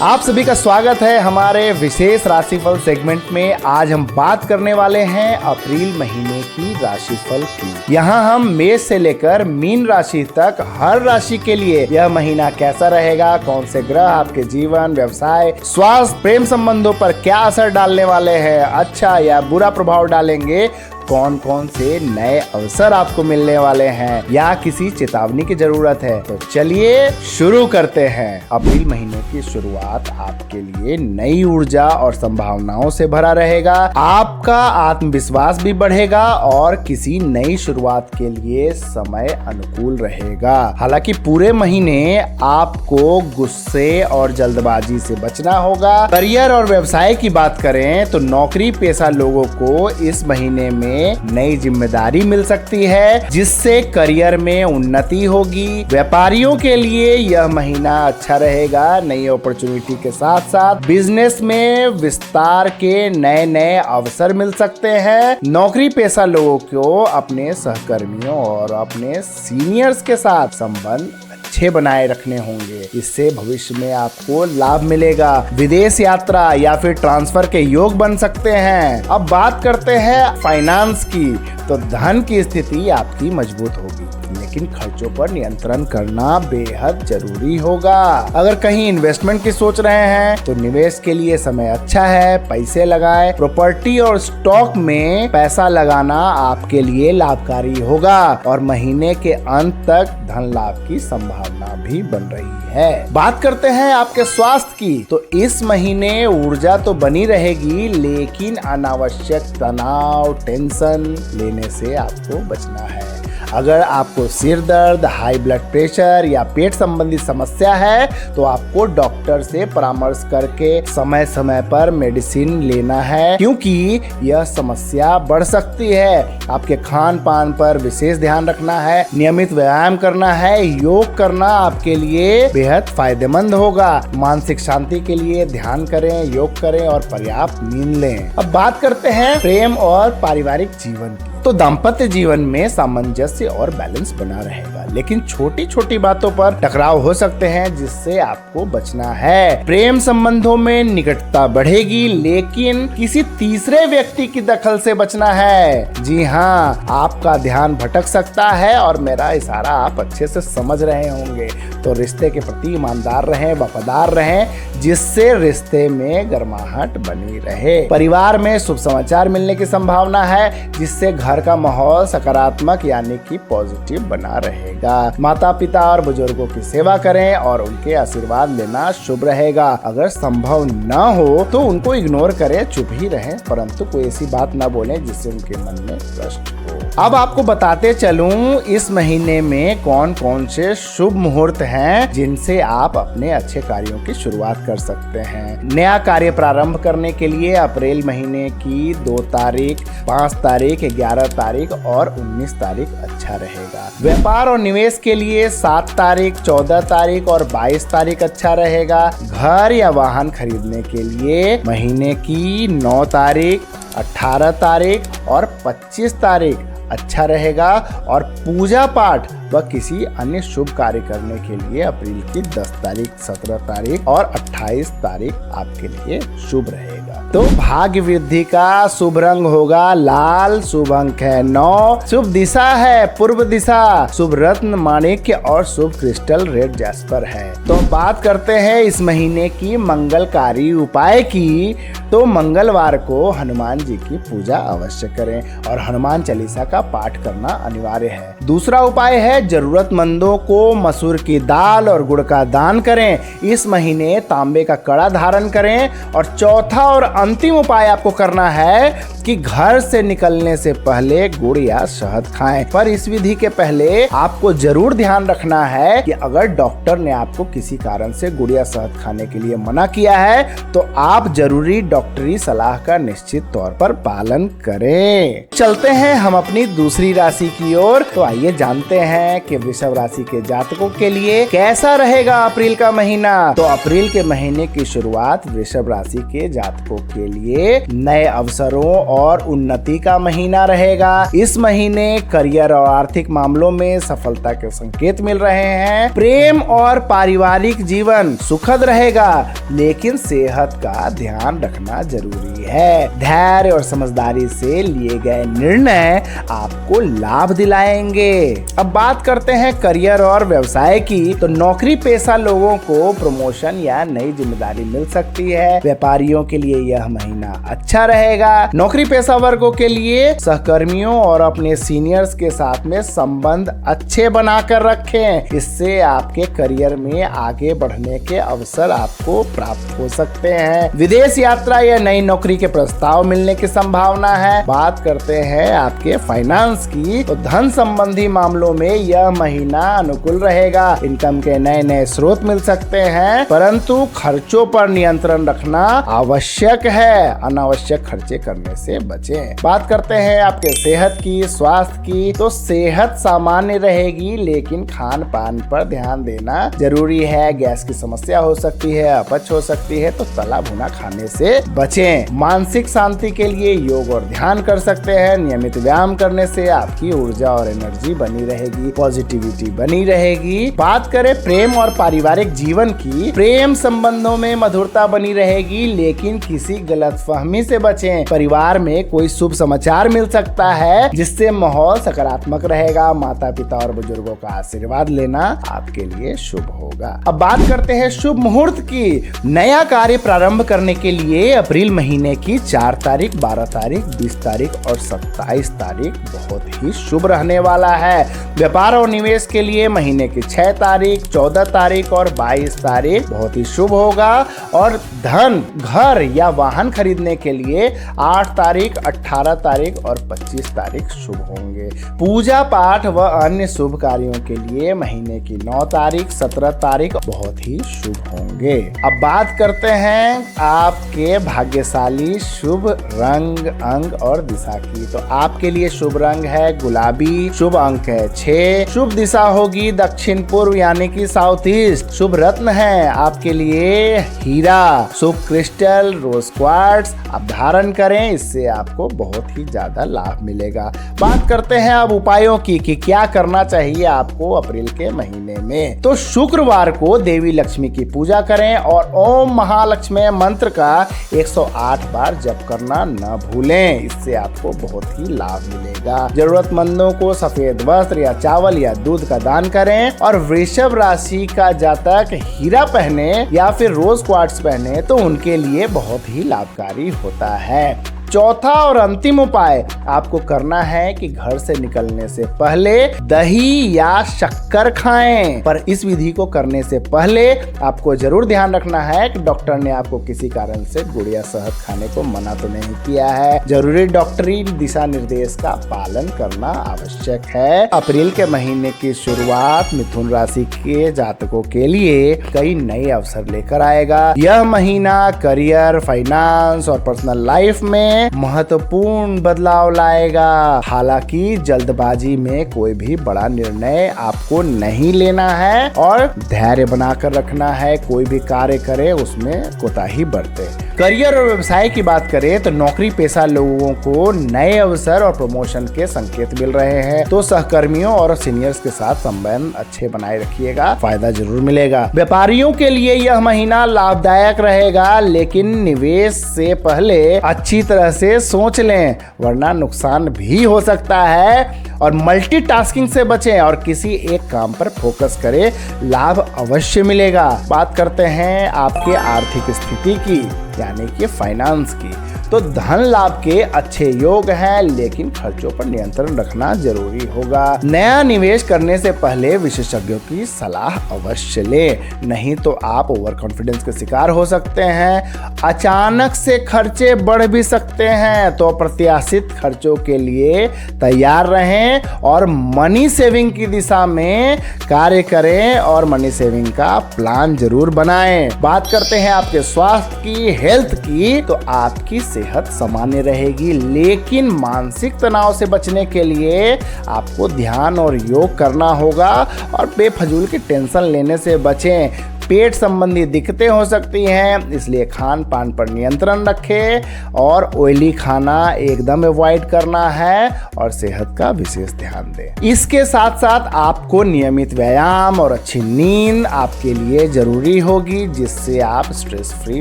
आप सभी का स्वागत है हमारे विशेष राशिफल सेगमेंट में। आज हम बात करने वाले हैं अप्रैल महीने की राशिफल की। यहाँ हम मेष से लेकर मीन राशि तक हर राशि के लिए यह महीना कैसा रहेगा, कौन से ग्रह आपके जीवन, व्यवसाय, स्वास्थ्य, प्रेम संबंधों पर क्या असर डालने वाले हैं, अच्छा या बुरा प्रभाव डालेंगे, कौन कौन से नए अवसर आपको मिलने वाले हैं या किसी चेतावनी की जरूरत है। तो चलिए शुरू करते हैं। अप्रैल महीने की शुरुआत आपके लिए नई ऊर्जा और संभावनाओं से भरा रहेगा। आपका आत्मविश्वास भी बढ़ेगा और किसी नई शुरुआत के लिए समय अनुकूल रहेगा। हालांकि पूरे महीने आपको गुस्से और जल्दबाजी से बचना होगा। करियर और व्यवसाय की बात करें तो नौकरी पेशा लोगों को इस महीने में नई जिम्मेदारी मिल सकती है, जिससे करियर में उन्नति होगी। व्यापारियों के लिए यह महीना अच्छा रहेगा। नई अपॉर्चुनिटी के साथ साथ बिजनेस में विस्तार के नए नए अवसर मिल सकते हैं। नौकरी पेशा लोगों को अपने सहकर्मियों और अपने सीनियर्स के साथ संबंध अच्छे बनाए रखने होंगे। इससे भविष्य में आपको लाभ मिलेगा। विदेश यात्रा या फिर ट्रांसफर के योग बन सकते हैं। अब बात करते हैं फाइनेंस की। तो धन की स्थिति आपकी मजबूत होगी, लेकिन खर्चों पर नियंत्रण करना बेहद जरूरी होगा। अगर कहीं इन्वेस्टमेंट की सोच रहे हैं तो निवेश के लिए समय अच्छा है। पैसे लगाएं। प्रॉपर्टी और स्टॉक में पैसा लगाना आपके लिए लाभकारी होगा और महीने के अंत तक धन लाभ की संभावना भी बन रही है। बात करते हैं आपके स्वास्थ्य की। तो इस महीने ऊर्जा तो बनी रहेगी, लेकिन अनावश्यक तनाव, टेंशन लेने से आपको बचना है। अगर आपको सिर दर्द, हाई ब्लड प्रेशर या पेट संबंधी समस्या है तो आपको डॉक्टर से परामर्श करके समय समय पर मेडिसिन लेना है, क्योंकि यह समस्या बढ़ सकती है। आपके खान पान पर विशेष ध्यान रखना है। नियमित व्यायाम करना है। योग करना आपके लिए बेहद फायदेमंद होगा। मानसिक शांति के लिए ध्यान करें, योग करें और पर्याप्त नींद लें। अब बात करते हैं प्रेम और पारिवारिक जीवन की। तो दाम्पत्य जीवन में सामंजस्य और बैलेंस बना रहेगा, लेकिन छोटी छोटी बातों पर टकराव हो सकते हैं, जिससे आपको बचना है। प्रेम संबंधों में निकटता बढ़ेगी, लेकिन किसी तीसरे व्यक्ति की दखल से बचना है। जी हाँ, आपका ध्यान भटक सकता है और मेरा इशारा आप अच्छे से समझ रहे होंगे। तो रिश्ते के प्रति ईमानदार रहें, वफादार रहें, जिससे रिश्ते में गर्माहट बनी रहे। परिवार में शुभ समाचार मिलने की संभावना है, जिससे घर का माहौल सकारात्मक यानी कि पॉजिटिव बना रहेगा। माता पिता और बुजुर्गों की सेवा करें और उनके आशीर्वाद लेना शुभ रहेगा। अगर संभव न हो तो उनको इग्नोर करें, चुप ही रहें, परंतु कोई ऐसी बात न बोलें जिससे उनके मन में कष्ट हो। अब आपको बताते चलूं इस महीने में कौन कौन से शुभ मुहूर्त हैं, जिनसे आप अपने अच्छे कार्यों की शुरुआत कर सकते हैं। नया कार्य प्रारंभ करने के लिए अप्रैल महीने की 2 तारीख, 5 तारीख, 11 तारीख और 19 तारीख अच्छा रहेगा। व्यापार और निवेश के लिए 7 तारीख, 14 तारीख और 22 तारीख अच्छा रहेगा। घर या वाहन खरीदने के लिए महीने की 9 तारीख, 18 तारीख और 25 तारीख अच्छा रहेगा। और पूजा पाठ व किसी अन्य शुभ कार्य करने के लिए अप्रैल की 10 तारीख, 17 तारीख और 28 तारीख आपके लिए शुभ रहेगा। तो भाग्य वृद्धि का शुभ रंग होगा लाल, शुभ अंक है 9, शुभ दिशा है पूर्व दिशा, शुभ रत्न माणिक्य और शुभ क्रिस्टल रेड जैस्पर है। तो बात करते हैं इस महीने की मंगलकारी उपाय की। तो मंगलवार को हनुमान जी की पूजा अवश्य करें और हनुमान चालीसा का पाठ करना अनिवार्य है। दूसरा उपाय है जरूरतमंदों को मसूर की दाल और गुड़ का दान करें। इस महीने तांबे का कड़ा धारण करें। और चौथा और अंतिम उपाय आपको करना है कि घर से निकलने से पहले गुड़ या शहद खाएं। पर इस विधि के पहले आपको जरूर ध्यान रखना है कि अगर डॉक्टर ने आपको किसी कारण से गुड़ या शहद खाने के लिए मना किया है तो आप जरूरी डॉक्टरी सलाह का निश्चित तौर पर पालन करें। चलते हैं हम अपनी दूसरी राशि की ओर। तो आइए जानते हैं कि वृषभ राशि के जातकों के लिए कैसा रहेगा अप्रैल का महीना। तो अप्रैल के महीने की शुरुआत वृषभ राशि के जातकों के लिए नए अवसरों और उन्नति का महीना रहेगा। इस महीने करियर और आर्थिक मामलों में सफलता के संकेत मिल रहे हैं। प्रेम और पारिवारिक जीवन सुखद रहेगा, लेकिन सेहत का ध्यान रखना जरूरी है। धैर्य और समझदारी से लिए गए निर्णय आपको लाभ दिलाएंगे। अब बात करते हैं करियर और व्यवसाय की। तो नौकरी पेशा लोगों को प्रमोशन या नई जिम्मेदारी मिल सकती है। व्यापारियों के लिए यह महीना अच्छा रहेगा। नौकरी पेशा वर्गों के लिए सहकर्मियों और अपने सीनियर्स के साथ में संबंध अच्छे बनाकर रखें। इससे आपके करियर में आगे बढ़ने के अवसर आपको प्राप्त हो सकते हैं। विदेश यात्रा या नई नौकरी के प्रस्ताव मिलने की संभावना है। बात करते हैं आपके फाइनेंस की। तो धन संबंधी मामलों में यह महीना अनुकूल रहेगा। इनकम के नए नए स्रोत मिल सकते हैं, परंतु खर्चों पर नियंत्रण रखना आवश्यक है। अनावश्यक खर्चे करने से बचें। बात करते हैं आपके सेहत की, स्वास्थ्य की। तो सेहत सामान्य रहेगी, लेकिन खान पान पर ध्यान देना जरूरी है। गैस की समस्या हो सकती है, अपच हो सकती है, तो तला भुना खाने से बचें। मानसिक शांति के लिए योग और ध्यान कर सकते हैं। नियमित व्यायाम करने से आपकी ऊर्जा और एनर्जी बनी रहेगी, पॉजिटिविटी बनी रहेगी। बात करें प्रेम और पारिवारिक जीवन की। प्रेम संबंधों में मधुरता बनी रहेगी, लेकिन किसी गलतफहमी से बचें। परिवार में कोई शुभ समाचार मिल सकता है, जिससे माहौल सकारात्मक रहेगा। माता पिता और बुजुर्गों का आशीर्वाद लेना आपके लिए शुभ होगा। अब बात करते हैं शुभ मुहूर्त की। नया कार्य प्रारंभ करने के लिए अप्रैल महीने की 4 तारीख, 12 तारीख, 20 तारीख और 27 तारीख बहुत ही शुभ रहने वाला है। व्यापार और निवेश के लिए महीने की 6 तारीख, 14 तारीख और 22 तारीख बहुत ही शुभ होगा। और धन, घर या वाहन खरीदने के लिए 8 तारीख, 18 तारीख और 25 तारीख शुभ होंगे। पूजा पाठ व अन्य शुभ कार्यों के लिए महीने की 9 तारीख, 17 तारीख बहुत ही शुभ होंगे। अब बात करते हैं आपके भाग्यशाली शुभ रंग, अंग और दिशा की। तो आपके लिए शुभ रंग है गुलाबी, शुभ अंक है 6, शुभ दिशा होगी दक्षिण पूर्व यानी कि साउथ ईस्ट। शुभ रत्न है आपके लिए हीरा, शुभ क्रिस्टल रोज क्वार्ट्ज आप धारण करें, इससे आपको बहुत ही ज्यादा लाभ मिलेगा। बात करते हैं अब उपायों की कि क्या करना चाहिए आपको अप्रैल के महीने में। तो शुक्रवार को देवी लक्ष्मी की पूजा करें और ओम महालक्ष्मी मंत्र का 108 बार जप करना न भूलें। इससे आपको बहुत ही लाभ मिलेगा। जरूरतमंदों को सफेद वस्त्र या चावल या दूध का दान करें। और वृषभ राशि का जातक हीरा पहने या फिर रोज क्वार्ट्ज पहने तो उनके लिए बहुत ही लाभकारी होता है। चौथा और अंतिम उपाय आपको करना है कि घर से निकलने से पहले दही या शक्कर खाएं। पर इस विधि को करने से पहले आपको जरूर ध्यान रखना है कि डॉक्टर ने आपको किसी कारण से गुड़ या शहद खाने को मना तो नहीं किया है। जरूरी डॉक्टरी दिशा निर्देश का पालन करना आवश्यक है। अप्रैल के महीने की शुरुआत मिथुन राशि के जातकों के लिए कई नए अवसर लेकर आएगा। यह महीना करियर, फाइनेंस और पर्सनल लाइफ में महत्वपूर्ण बदलाव लाएगा। हालांकि जल्दबाजी में कोई भी बड़ा निर्णय आपको नहीं लेना है और धैर्य बनाकर रखना है। कोई भी कार्य करे उसमें कोताही बरते। करियर और व्यवसाय की बात करें तो नौकरी पेशा लोगों को नए अवसर और प्रमोशन के संकेत मिल रहे हैं। तो सहकर्मियों और सीनियर्स के साथ संबंध अच्छे बनाए रखिएगा, फायदा जरूर मिलेगा। व्यापारियों के लिए यह महीना लाभदायक रहेगा, लेकिन निवेश से पहले अच्छी तरह से सोच लें, वरना नुकसान भी हो सकता है। और मल्टीटास्किंग से बचें और किसी एक काम पर फोकस करें, लाभ अवश्य मिलेगा। बात करते हैं आपके आर्थिक स्थिति की, यानी कि फाइनेंस की। तो धन लाभ के अच्छे योग हैं, लेकिन खर्चों पर नियंत्रण रखना जरूरी होगा। नया निवेश करने से पहले विशेषज्ञों की सलाह अवश्य लें, नहीं तो आप ओवर कॉन्फिडेंस के शिकार हो सकते हैं। अचानक से खर्चे बढ़ भी सकते हैं, तो अप्रत्याशित खर्चों के लिए तैयार रहें और मनी सेविंग की दिशा में कार्य करें और मनी सेविंग का प्लान जरूर बनाएं। बात करते हैं आपके स्वास्थ्य की, हेल्थ की, तो आपकी सेहत सामान्य रहेगी, लेकिन मानसिक तनाव से बचने के लिए आपको ध्यान और योग करना होगा और बेफजूल की टेंशन लेने से बचें। पेट संबंधी दिक्कतें हो सकती हैं, इसलिए खान पान पर नियंत्रण रखें और ऑयली खाना एकदम अवॉइड करना है और सेहत का विशेष ध्यान दें। इसके साथ साथ आपको नियमित व्यायाम और अच्छी नींद आपके लिए जरूरी होगी, जिससे आप स्ट्रेस फ्री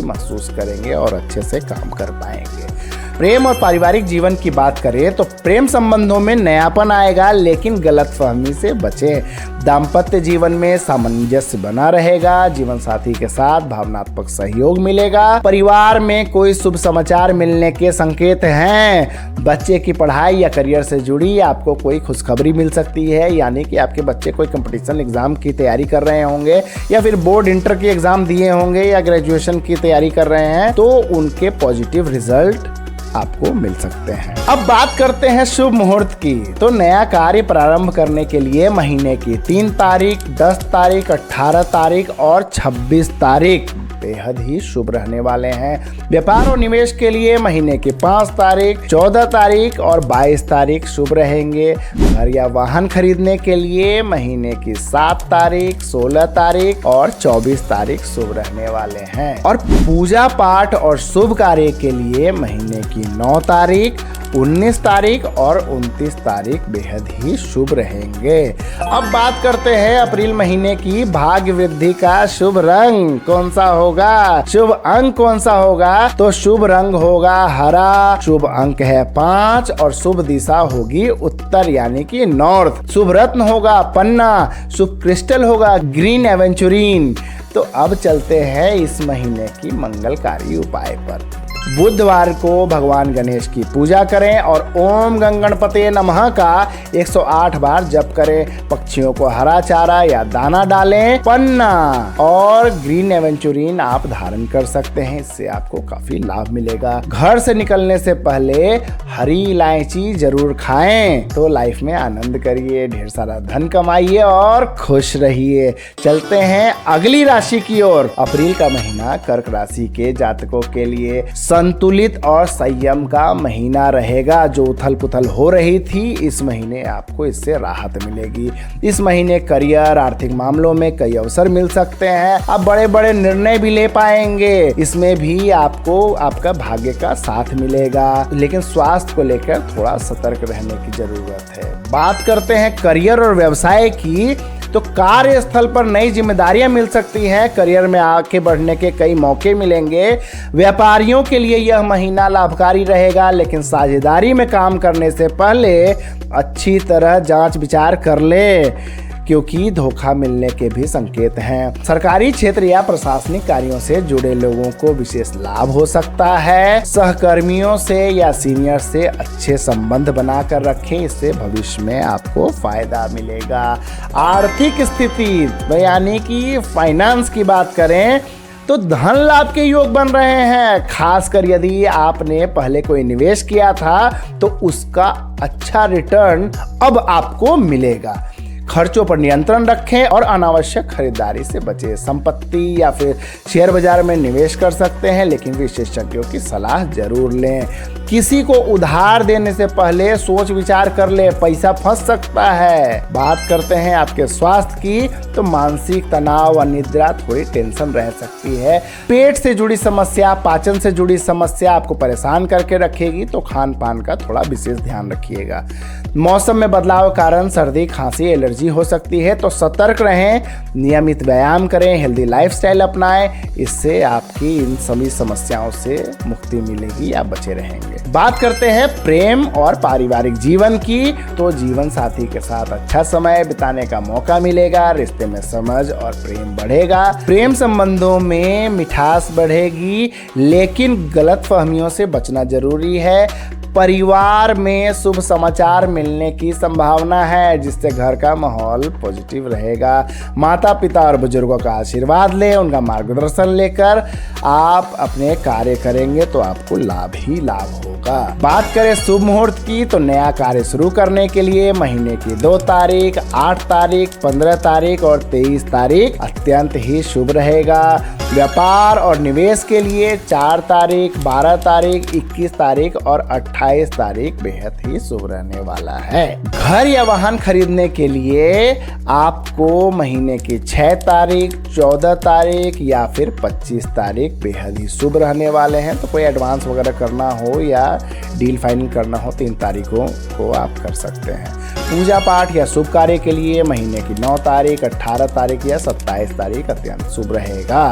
महसूस करेंगे और अच्छे से काम कर पाएंगे। प्रेम और पारिवारिक जीवन की बात करें तो प्रेम संबंधों में नयापन आएगा, लेकिन गलतफहमी से बचें। दाम्पत्य जीवन में सामंजस्य बना रहेगा, जीवन साथी के साथ भावनात्मक सहयोग मिलेगा। परिवार में कोई शुभ समाचार मिलने के संकेत हैं। बच्चे की पढ़ाई या करियर से जुड़ी आपको कोई खुशखबरी मिल सकती है, यानी कि आपके बच्चे कोई कंपटीशन एग्जाम की तैयारी कर रहे होंगे या फिर बोर्ड इंटर की एग्जाम दिए होंगे या ग्रेजुएशन की तैयारी कर रहे हैं, तो उनके पॉजिटिव रिजल्ट आपको मिल सकते हैं। अब बात करते हैं शुभ मुहूर्त की, तो नया कार्य प्रारंभ करने के लिए महीने की 3 तारीख, 10 तारीख, 18 तारीख और 26 तारीख बेहद ही शुभ रहने वाले हैं। व्यापार और निवेश के लिए महीने की 5 तारीख, 14 तारीख और 22 तारीख शुभ रहेंगे। घर या वाहन खरीदने के लिए महीने की 7 तारीख, 16 तारीख और 24 तारीख शुभ रहने वाले हैं। और पूजा पाठ और शुभ कार्य के लिए महीने की 9 तारीख, 19 तारीख और 29 तारीख बेहद ही शुभ रहेंगे। अब बात करते हैं अप्रैल महीने की भाग्य वृद्धि का शुभ रंग कौन सा होगा, शुभ अंक कौन सा होगा, तो शुभ रंग होगा हरा, शुभ अंक है 5 और शुभ दिशा होगी उत्तर यानी कि नॉर्थ। शुभ रत्न होगा पन्ना, शुभ क्रिस्टल होगा ग्रीन एवेंचुरीन। तो अब चलते हैं इस महीने की मंगलकारी उपाय पर। बुधवार को भगवान गणेश की पूजा करें और ओम गंगणपते नमः का 108 बार जप करें। पक्षियों को हरा चारा या दाना डालें। पन्ना और ग्रीन एवेंचुरीन आप धारण कर सकते हैं, इससे आपको काफी लाभ मिलेगा। घर से निकलने से पहले हरी इलायची जरूर खाएं, तो लाइफ में आनंद करिए, ढेर सारा धन कमाइए और खुश रहिए। चलते हैं अगली राशि की ओर। अप्रैल का महीना कर्क राशि के जातकों के लिए संतुलित और संयम का महीना रहेगा। जो उथल पुथल हो रही थी, इस महीने आपको इससे राहत मिलेगी। इस महीने करियर, आर्थिक मामलों में कई अवसर मिल सकते हैं। आप बड़े बड़े निर्णय भी ले पाएंगे, इसमें भी आपको आपका भाग्य का साथ मिलेगा, लेकिन स्वास्थ्य को लेकर थोड़ा सतर्क रहने की जरूरत है। बात करते हैं करियर और व्यवसाय की, तो कार्यस्थल पर नई जिम्मेदारियां मिल सकती हैं। करियर में आगे बढ़ने के कई मौके मिलेंगे। व्यापारियों के लिए यह महीना लाभकारी रहेगा, लेकिन साझेदारी में काम करने से पहले अच्छी तरह जांच विचार कर ले, क्योंकि धोखा मिलने के भी संकेत हैं। सरकारी क्षेत्र या प्रशासनिक कार्यों से जुड़े लोगों को विशेष लाभ हो सकता है। सहकर्मियों से या सीनियर से अच्छे संबंध बनाकर रखें, इससे भविष्य में आपको फायदा मिलेगा। आर्थिक स्थिति यानी कि फाइनेंस की बात करें तो धन लाभ के योग बन रहे हैं। खासकर यदि आपने पहले कोई निवेश किया था तो उसका अच्छा रिटर्न अब आपको मिलेगा। खर्चों पर नियंत्रण रखें और अनावश्यक खरीदारी से बचें। संपत्ति या फिर शेयर बाजार में निवेश कर सकते हैं, लेकिन विशेषज्ञों की सलाह जरूर लें। किसी को उधार देने से पहले सोच विचार कर ले, पैसा फंस सकता है। बात करते हैं आपके स्वास्थ्य की, तो मानसिक तनाव, अनिद्रा, थोड़ी टेंशन रह सकती है। पेट से जुड़ी समस्या, पाचन से जुड़ी समस्या आपको परेशान करके रखेगी, तो खान पान का थोड़ा विशेष ध्यान रखिएगा। मौसम में बदलाव के कारण सर्दी, खांसी, एलर्जी एनर्जी हो सकती है। तो सतर्क रहें, नियमित व्यायाम करें, हेल्दी लाइफस्टाइल अपनाएं, इससे आपकी इन सभी समस्याओं से मुक्ति मिलेगी, आप बचे रहेंगे। बात करते हैं प्रेम और पारिवारिक जीवन की। तो जीवन साथी के साथ अच्छा समय बिताने का मौका मिलेगा, रिश्ते में समझ और प्रेम बढ़ेगा, प्रेम संबंधों में मिठास बढ़ेगी, लेकिन गलतफहमियों से बचना जरूरी है। परिवार में शुभ समाचार मिलने की संभावना है, जिससे घर का माहौल पॉजिटिव रहेगा। माता पिता और बुजुर्गों का आशीर्वाद लें, उनका मार्गदर्शन लेकर आप अपने कार्य करेंगे तो आपको लाभ ही लाभ होगा। बात करें शुभ मुहूर्त की, तो नया कार्य शुरू करने के लिए महीने की 2 तारीख, 8 तारीख, 15 तारीख और 23 तारीख अत्यंत ही शुभ रहेगा। व्यापार और निवेश के लिए 4 तारीख, 12 तारीख, 21 तारीख और 28 तारीख बेहद ही शुभ रहने वाला है। घर या वाहन खरीदने के लिए आपको महीने की 6 तारीख, 14 तारीख या फिर 25 तारीख बेहद ही शुभ रहने वाले हैं। तो कोई एडवांस वगैरह करना हो या डील फाइनल करना हो तो इन तारीखों को आप कर सकते हैं। पूजा पाठ या शुभ कार्य के लिए महीने की 9 तारीख, 18 तारीख या 27 तारीख अत्यंत शुभ रहेगा।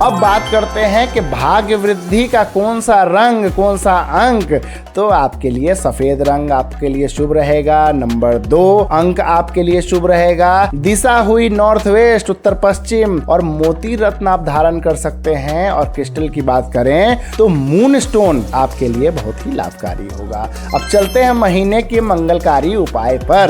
अब बात करते हैं कि भाग्य वृद्धि का कौन सा रंग, कौन सा अंक। तो आपके लिए सफेद रंग आपके लिए शुभ रहेगा। नंबर 2 अंक आपके लिए शुभ रहेगा। दिशा हुई नॉर्थ वेस्ट, उत्तर पश्चिम, और मोती रत्न आप धारण कर सकते हैं। और क्रिस्टल की बात करें तो मून स्टोन आपके लिए बहुत ही लाभकारी होगा। अब चलते हैं महीने के मंगलकारी उपाय पर।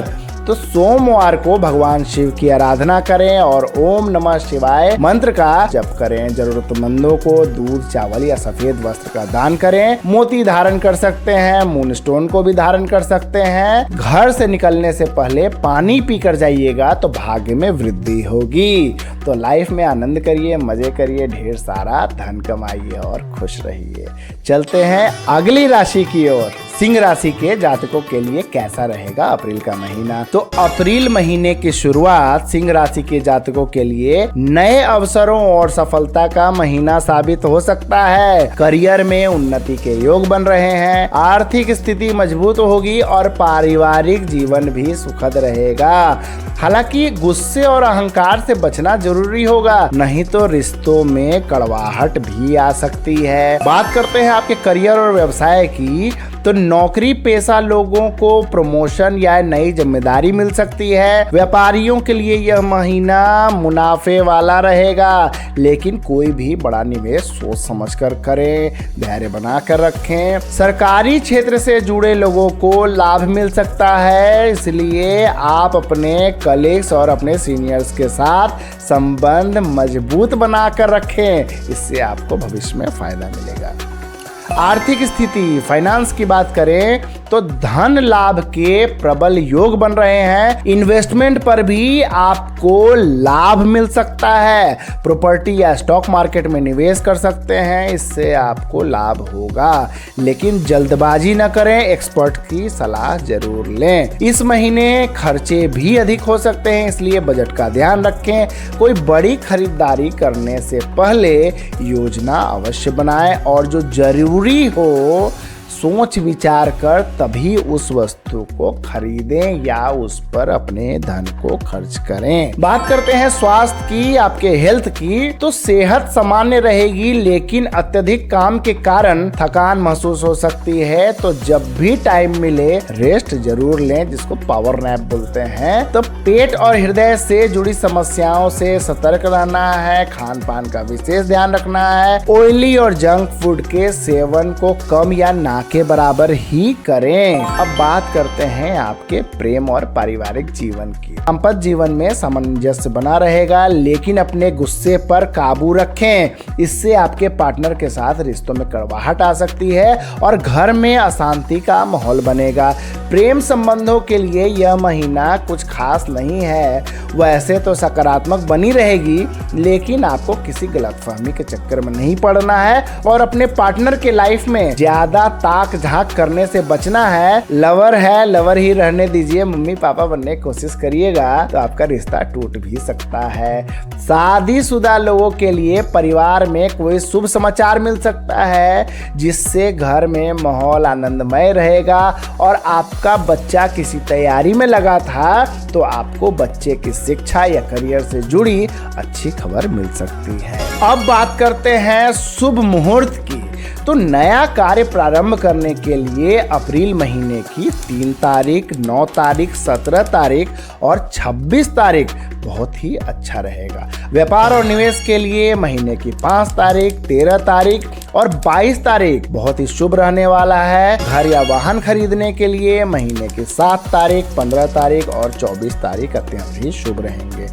तो सोमवार को भगवान शिव की आराधना करें और ओम नमः शिवाय मंत्र का जप करें। जरूरतमंदों को दूध, चावल या सफेद वस्त्र का दान करें। मोती धारण कर सकते हैं, मून स्टोन को भी धारण कर सकते हैं। घर से निकलने से पहले पानी पीकर जाइएगा तो भाग्य में वृद्धि होगी। तो लाइफ में आनंद करिए, मजे करिए, ढेर सारा धन कमाइए और खुश रहिए। चलते हैं अगली राशि की ओर। सिंह राशि के जातकों के लिए कैसा रहेगा अप्रैल का महीना। तो अप्रैल महीने की शुरुआत सिंह राशि के जातकों के लिए नए अवसरों और सफलता का महीना साबित हो सकता है। करियर में उन्नति के योग बन रहे हैं, आर्थिक स्थिति मजबूत होगी और पारिवारिक जीवन भी सुखद रहेगा। हालांकि गुस्से और अहंकार से बचना जरूरी होगा, नहीं तो रिश्तों में कड़वाहट भी आ सकती है। बात करते हैं आपके करियर और व्यवसाय की। तो नौकरी पेशा लोगों को प्रमोशन या नई जिम्मेदारी मिल सकती है। व्यापारियों के लिए यह महीना मुनाफे वाला रहेगा, लेकिन कोई भी बड़ा निवेश सोच समझकर करें, धैर्य बनाकर रखें। सरकारी क्षेत्र से जुड़े लोगों को लाभ मिल सकता है, इसलिए आप अपने कलीग्स और अपने सीनियर्स के साथ संबंध मजबूत बनाकर रखें, इससे आपको भविष्य में फायदा मिलेगा। आर्थिक स्थिति, फाइनेंस की बात करें तो धन लाभ के प्रबल योग बन रहे हैं। इन्वेस्टमेंट पर भी आपको लाभ मिल सकता है। प्रॉपर्टी या स्टॉक मार्केट में निवेश कर सकते हैं, इससे आपको लाभ होगा, लेकिन जल्दबाजी न करें, एक्सपर्ट की सलाह जरूर लें। इस महीने खर्चे भी अधिक हो सकते हैं, इसलिए बजट का ध्यान रखें। कोई बड़ी खरीदारी करने से पहले योजना अवश्य बनाएं और जो जरूरी हो सोच विचार कर तभी उस वस्तु को खरीदें या उस पर अपने धन को खर्च करें। बात करते हैं स्वास्थ्य की, आपके हेल्थ की। तो सेहत सामान्य रहेगी, लेकिन अत्यधिक काम के कारण थकान महसूस हो सकती है। तो जब भी टाइम मिले रेस्ट जरूर लें, जिसको पावर नैप बोलते हैं। तो पेट और हृदय से जुड़ी समस्याओं से सतर्क रहना है, खान पान का विशेष ध्यान रखना है। ऑयली और जंक फूड के सेवन को कम या ना के बराबर ही करें। अब बात करते हैं आपके प्रेम और पारिवारिक जीवन की। दाम्पत्य जीवन में सामंजस्य बना रहेगा, लेकिन अपने गुस्से पर काबू रखें, इससे आपके पार्टनर के साथ रिश्तों में कड़वाहट आ सकती है और घर में अशांति का माहौल बनेगा। प्रेम संबंधों के लिए यह महीना कुछ खास नहीं है, वैसे तो सकारात्मक बनी रहेगी, लेकिन आपको किसी गलतफहमी के चक्कर में नहीं पड़ना है और अपने पार्टनर के लाइफ में ज्यादा ताक झांक करने से बचना है। लवर है, लवर ही रहने दीजिए, मम्मी पापा बनने की कोशिश करिएगा तो आपका रिश्ता टूट भी सकता है। शादीशुदा लोगों के लिए परिवार में कोई शुभ समाचार मिल सकता है जिससे घर में माहौल आनंदमय रहेगा। और आपका बच्चा किसी तैयारी में लगा था तो आपको बच्चे की शिक्षा या करियर से जुड़ी अच्छी खबर मिल सकती है। अब बात करते हैं शुभ मुहूर्त की। तो नया कार्य प्रारंभ करने के लिए अप्रैल महीने की 3 तारीख, 9 तारीख, 17 तारीख और 26 तारीख बहुत ही अच्छा रहेगा। व्यापार और निवेश के लिए महीने की 5 तारीख, 13 तारीख और 22 तारीख बहुत ही शुभ रहने वाला है। घर या वाहन खरीदने के लिए महीने की 7 तारीख, 15 तारीख और 24 तारीख अत्यंत ही शुभ रहेंगे।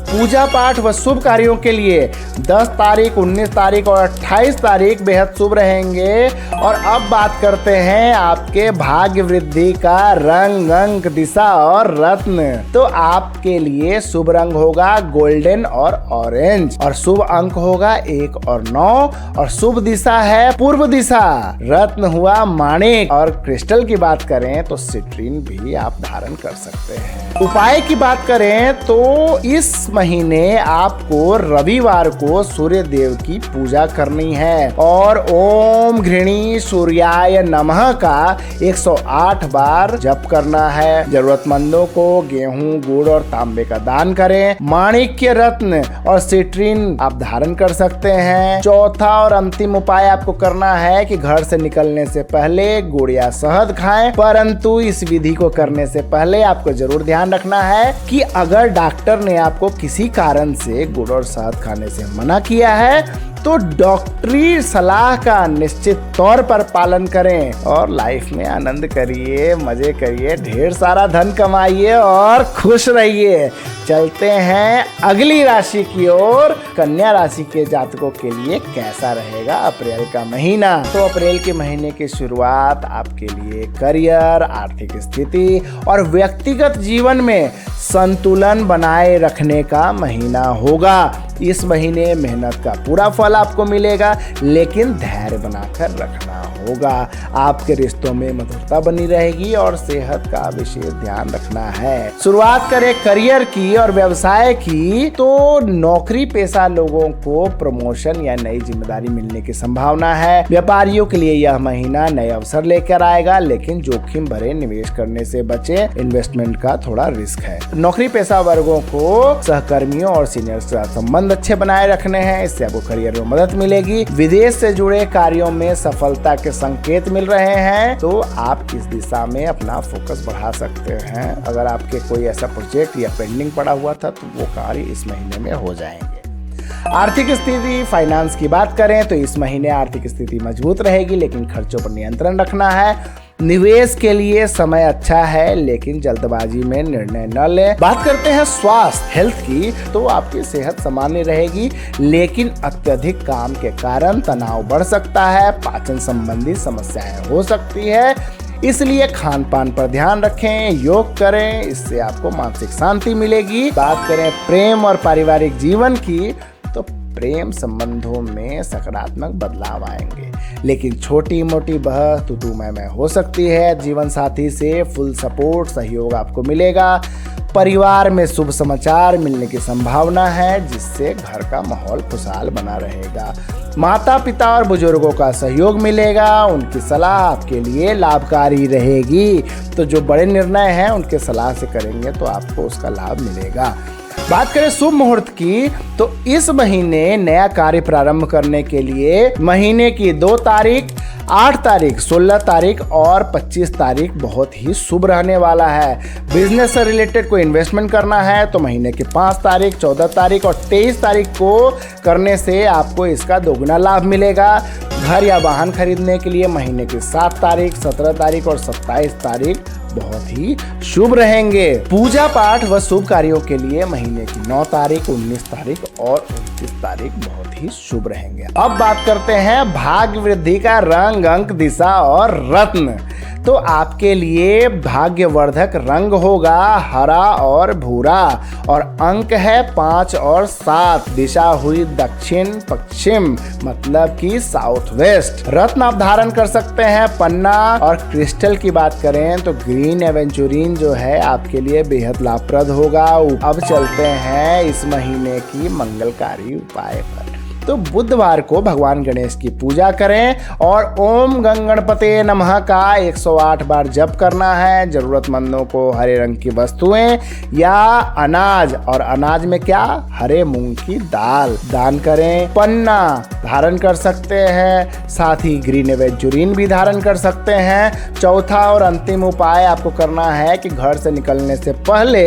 पूजा पाठ व शुभ कार्यों के लिए 10 तारीख, 19 तारीख और 28 तारीख बेहद शुभ रहेंगे। और अब बात करते हैं आपके भाग्य वृद्धि का रंग, अंक, दिशा और रत्न। तो आपके लिए शुभ रंग होगा गोल्डन और ऑरेंज और शुभ अंक होगा 1 और 9 और शुभ दिशा है पूर्व दिशा। रत्न हुआ माणिक और क्रिस्टल की बात करें तो सिट्रीन भी आप धारण कर सकते हैं। उपाय की बात करें तो इस महीने आपको रविवार को सूर्य देव की पूजा करनी है और ओम घृणी सूर्याय नमः का 108 बार जप करना है। जरूरतमंदों को गेहूं, गुड़ और तांबे का दान करें। माणिक्य रत्न और सिट्रीन आप धारण कर सकते हैं। चौथा और अंतिम उपाय आपको करना है कि घर से निकलने से पहले गुड़ या शहद खाएं। परंतु इस विधि को करने से पहले आपको जरूर ध्यान रखना है कि अगर डॉक्टर ने आपको किसी कारण से गुड़ और शहद खाने से मना किया है तो डॉक्टरी सलाह का निश्चित तौर पर पालन करें और लाइफ में आनंद करिए, मजे करिए, ढेर सारा धन कमाइए और खुश रहिए। चलते हैं अगली राशि की ओर। कन्या राशि के जातकों के लिए कैसा रहेगा अप्रैल का महीना। तो अप्रैल के महीने की शुरुआत आपके लिए करियर, आर्थिक स्थिति और व्यक्तिगत जीवन में संतुलन बनाए रखने का महीना होगा। इस महीने मेहनत का पूरा फल आपको मिलेगा, लेकिन धैर्य बनाकर रखना होगा। आपके रिश्तों में मधुरता बनी रहेगी और सेहत का विशेष ध्यान रखना है। शुरुआत करें करियर की और व्यवसाय की तो नौकरी पेशा लोगों को प्रमोशन या नई जिम्मेदारी मिलने की संभावना है। व्यापारियों के लिए यह महीना नए अवसर लेकर आएगा, लेकिन जोखिम भरे निवेश करने से बचे, इन्वेस्टमेंट का थोड़ा रिस्क है। नौकरी पेशा वर्गों को सहकर्मियों और सीनियर के साथ संबंध अच्छे बनाए रखने हैं, इससे आपको करियर में मदद मिलेगी। विदेश से जुड़े कार्यों में सफलता के संकेत मिल रहे हैं तो आप इस दिशा में अपना फोकस बढ़ा सकते हैं। अगर आपके कोई ऐसा प्रोजेक्ट या पेंडिंग पड़ा हुआ था तो वो कार्य इस महीने में हो जाएंगे। आर्थिक स्थिति, फाइनेंस की बात करें तो इस महीने आर्थिक स्थिति मजबूत रहेगी, लेकिन खर्चों पर नियंत्रण रखना है। निवेश के लिए समय अच्छा है, लेकिन जल्दबाजी में निर्णय न लें। बात करते हैं स्वास्थ्य, हेल्थ की, तो आपकी सेहत सामान्य रहेगी, लेकिन अत्यधिक काम के कारण तनाव बढ़ सकता है, पाचन संबंधी समस्याएं हो सकती है, इसलिए खान पान पर ध्यान रखें, योग करें, इससे आपको मानसिक शांति मिलेगी। बात करें प्रेम और पारिवारिक जीवन की तो प्रेम संबंधों में सकारात्मक बदलाव आएंगे, लेकिन छोटी मोटी बहस तू मैं हो सकती है। जीवन साथी से फुल सपोर्ट, सहयोग आपको मिलेगा। परिवार में शुभ समाचार मिलने की संभावना है, जिससे घर का माहौल खुशहाल बना रहेगा। माता पिता और बुजुर्गों का सहयोग मिलेगा, उनकी सलाह आपके लिए लाभकारी रहेगी। तो जो बड़े निर्णय हैं उनके सलाह से करेंगे तो आपको उसका लाभ मिलेगा। बात करें शुभ मुहूर्त की तो इस महीने नया कार्य प्रारंभ करने के लिए महीने की 2 तारीख, 8 तारीख, 16 तारीख और 25 तारीख बहुत ही शुभ रहने वाला है। बिजनेस से रिलेटेड कोई इन्वेस्टमेंट करना है तो महीने की 5 तारीख, 14 तारीख और 23 तारीख को करने से आपको इसका दोगुना लाभ मिलेगा। घर या वाहन खरीदने के लिए महीने की 7 तारीख, 17 तारीख और 27 तारीख बहुत ही शुभ रहेंगे। पूजा पाठ व शुभ कार्यों के लिए महीने की 9 तारीख, 19 तारीख और 29 तारीख बहुत ही शुभ रहेंगे। अब बात करते हैं भाग्य वृद्धि का रंग, अंक, दिशा और रत्न। तो आपके लिए भाग्यवर्धक रंग होगा हरा और भूरा, और अंक है 5 और 7। दिशा हुई दक्षिण पश्चिम, मतलब कि साउथ वेस्ट। रत्न आप धारण कर सकते हैं पन्ना, और क्रिस्टल की बात करें तो ग्रीन एवेंचुरीन जो है आपके लिए बेहद लाभप्रद होगा। अब चलते हैं इस महीने की मंगलकारी उपाय पर। तो बुधवार को भगवान गणेश की पूजा करें और ओम गंग गणपते नमः का 108 बार जप करना है। जरूरतमंदों को हरे रंग की वस्तुएं या अनाज, और अनाज में क्या, हरे मूंग की दाल दान करें। पन्ना धारण कर सकते हैं, साथ ही ग्रीन एवेंचुरीन भी धारण कर सकते हैं। चौथा और अंतिम उपाय आपको करना है कि घर से निकलने से पहले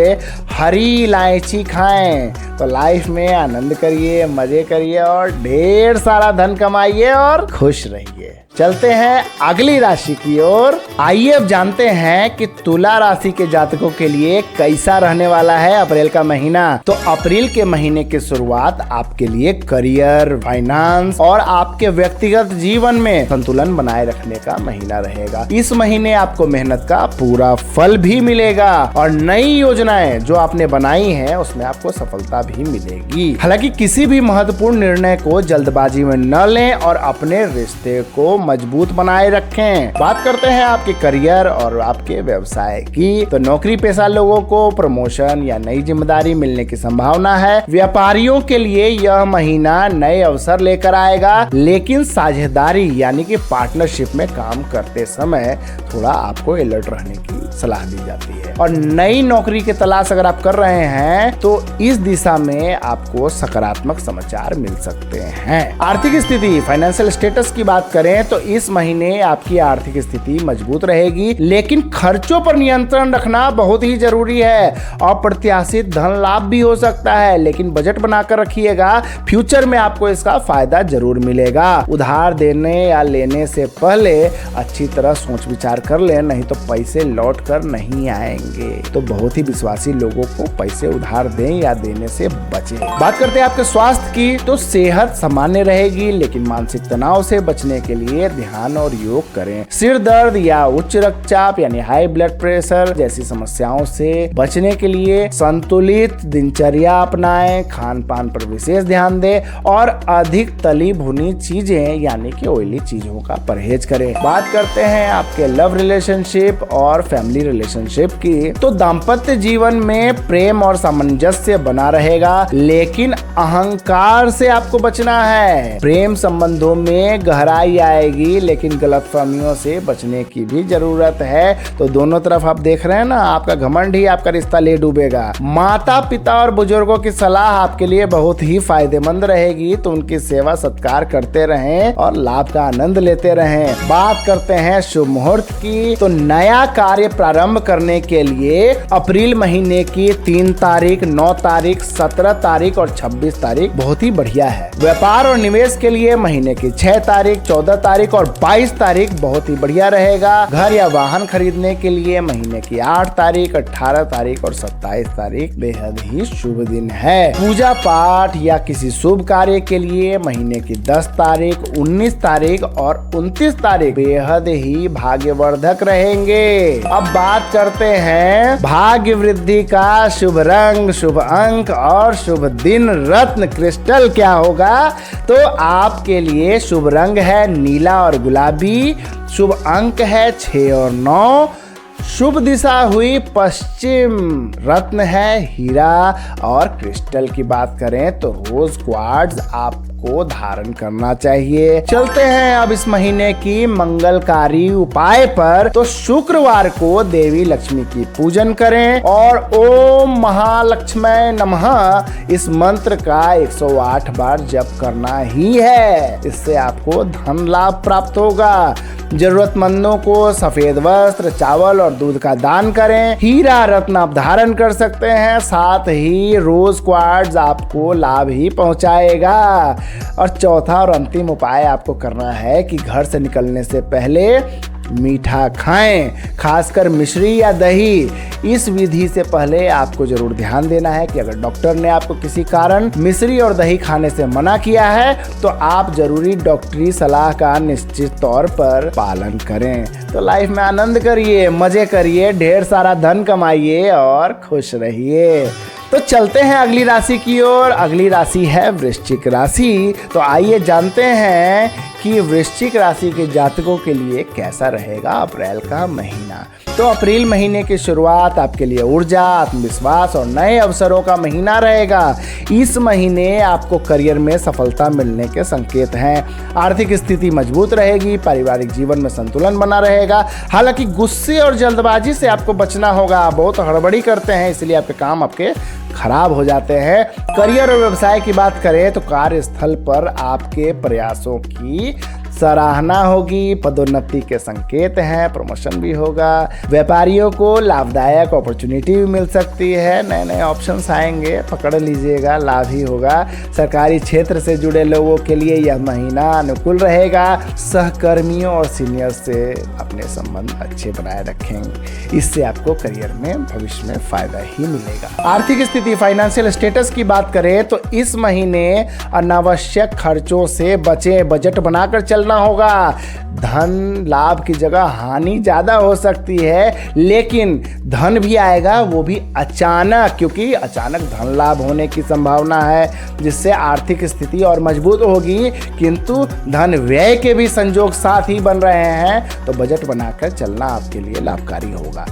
हरी इलायची खाएं। तो लाइफ में आनंद करिए, मजे करिए और ढेर सारा धन कमाइए और खुश रहिए। चलते हैं अगली राशि की ओर। आइए अब जानते हैं कि तुला राशि के जातकों के लिए कैसा रहने वाला है अप्रैल का महीना। तो अप्रैल के महीने की शुरुआत आपके लिए करियर, फाइनेंस और आपके व्यक्तिगत जीवन में संतुलन बनाए रखने का महीना रहेगा। इस महीने आपको मेहनत का पूरा फल भी मिलेगा और नई योजनाएं जो आपने बनाई हैं उसमें आपको सफलता भी मिलेगी। हालांकि किसी भी महत्वपूर्ण निर्णय को जल्दबाजी में न लें और अपने रिश्ते को मजबूत बनाए रखें। बात करते हैं आपके करियर और आपके व्यवसाय की। तो नौकरी पेशा लोगों को प्रमोशन या नई जिम्मेदारी मिलने की संभावना है। व्यापारियों के लिए यह महीना नए अवसर लेकर आएगा, लेकिन साझेदारी यानी कि पार्टनरशिप में काम करते समय थोड़ा आपको अलर्ट रहने की सलाह दी जाती है। और नई नौकरी की तलाश अगर आप कर रहे हैं तो इस दिशा में आपको सकारात्मक समाचार मिल सकते हैं। आर्थिक स्थिति, फाइनेंशियल स्टेटस की बात करें तो इस महीने आपकी आर्थिक स्थिति मजबूत रहेगी, लेकिन खर्चों पर नियंत्रण रखना बहुत ही जरूरी है। अप्रत्याशित धन लाभ भी हो सकता है, लेकिन बजट बनाकर रखिएगा, फ्यूचर में आपको इसका फायदा जरूर मिलेगा। उधार देने या लेने से पहले अच्छी तरह सोच विचार कर ले, नहीं तो पैसे लौट कर नहीं आएंगे। तो बहुत ही विश्वासी लोगों को पैसे उधार दें या देने से बचें। बात करते हैं आपके स्वास्थ्य की। तो सेहत सामान्य रहेगी, लेकिन मानसिक तनाव से बचने के लिए ध्यान और योग करें। सिर दर्द या उच्च रक्तचाप यानी हाई ब्लड प्रेशर जैसी समस्याओं से बचने के लिए संतुलित दिनचर्या अपनाएं, खान पान पर विशेष ध्यान दें और अधिक तली भुनी चीजें यानी कि ऑयली चीजों का परहेज करें। बात करते हैं आपके लव रिलेशनशिप और फैमिली रिलेशनशिप की। तो दाम्पत्य जीवन में प्रेम और सामंजस्य बना रहेगा, लेकिन अहंकार से आपको बचना है। प्रेम संबंधों में गहराई आएगी, लेकिन गलतफहमियों से बचने की भी जरूरत है। तो दोनों तरफ आप देख रहे हैं ना, आपका घमंड ही आपका रिश्ता ले डूबेगा। माता पिता और बुजुर्गों की सलाह आपके लिए बहुत ही फायदेमंद रहेगी, तो उनकी सेवा सत्कार करते रहें और लाभ का आनंद लेते रहें। बात करते हैं शुभ मुहूर्त की। तो नया कार्य प्रारंभ करने के लिए अप्रैल महीने की 3 तारीख, 9 तारीख, 17 तारीख और 26 तारीख बहुत ही बढ़िया है। व्यापार और निवेश के लिए महीने की 6 तारीख, 14 तारीख और 22 तारीख बहुत ही बढ़िया रहेगा। घर या वाहन खरीदने के लिए महीने की 8 तारीख, 18 तारीख और 27 तारीख बेहद ही शुभ दिन है। पूजा पाठ या किसी शुभ कार्य के लिए महीने की 10 तारीख, 19 तारीख और 29 तारीख बेहद ही भाग्यवर्धक रहेंगे। अब बात करते हैं भाग्य वृद्धि का शुभ रंग, शुभ अंक और शुभ दिन। रत्न क्रिस्टल क्या होगा? तो आपके लिए शुभ रंग है नीला और गुलाबी, शुभ अंक है 6 और 9, शुभ दिशा हुई पश्चिम, रत्न है हीरा और क्रिस्टल की बात करें तो रोज क्वार्ट्ज आपको धारण करना चाहिए। चलते हैं अब इस महीने की मंगलकारी उपाय पर। तो शुक्रवार को देवी लक्ष्मी की पूजन करें और ओम महालक्ष्मी नमः इस मंत्र का 108 बार जप करना ही है। इससे आपको धन लाभ प्राप्त होगा। जरूरतमंदों को सफेद वस्त्र, चावल और दूध का दान करें। हीरा रत्न आप धारण कर सकते हैं, साथ ही रोज क्वार्ट्ज आपको लाभ ही पहुंचाएगा। और चौथा और अंतिम उपाय आपको करना है कि घर से निकलने से पहले मीठा खाएं, खासकर मिश्री या दही। इस विधि से पहले आपको जरूर ध्यान देना है कि अगर डॉक्टर ने आपको किसी कारण मिश्री और दही खाने से मना किया है तो आप जरूरी डॉक्टरी सलाह का निश्चित तौर पर पालन करें। तो लाइफ में आनंद करिए, मजे करिए, ढेर सारा धन कमाइए और खुश रहिए। तो चलते हैं अगली राशि की ओर। अगली राशि है वृश्चिक राशि। तो आइए जानते हैं कि वृश्चिक राशि के जातकों के लिए कैसा रहेगा अप्रैल का महीना। तो अप्रैल महीने की शुरुआत आपके लिए ऊर्जा, आत्मविश्वास और नए अवसरों का महीना रहेगा। इस महीने आपको करियर में सफलता मिलने के संकेत हैं। आर्थिक स्थिति मजबूत रहेगी, पारिवारिक जीवन में संतुलन बना रहेगा। हालांकि गुस्से और जल्दबाजी से आपको बचना होगा। बहुत हड़बड़ी करते हैं, इसलिए आपके काम आपके खराब हो जाते हैं। करियर और व्यवसाय की बात करें तो कार्यस्थल पर आपके प्रयासों की सराहना होगी, पदोन्नति के संकेत हैं, प्रमोशन भी होगा। व्यापारियों को लाभदायक अपॉर्चुनिटी भी मिल सकती है, नए नए ऑप्शंस आएंगे, पकड़ लीजिएगा, लाभ ही होगा। सरकारी क्षेत्र से जुड़े लोगों के लिए यह महीना अनुकूल रहेगा। सहकर्मियों और सीनियर से अपने संबंध अच्छे बनाए रखेंगे, इससे आपको करियर में भविष्य में फायदा ही मिलेगा। आर्थिक स्थिति, फाइनेंशियल स्टेटस की बात करें तो इस महीने अनावश्यक खर्चों से बचें, बजट बनाकर चलना होगा। धन लाभ की जगह हानि ज्यादा हो सकती है, लेकिन धन भी आएगा, वो भी अचानक, क्योंकि अचानक धन लाभ होने की संभावना है, जिससे आर्थिक स्थिति और मजबूत होगी। किंतु धन व्यय के भी संजोग साथ ही बन रहे हैं, तो बजट बनाकर चलना आपके लिए लाभकारी होगा।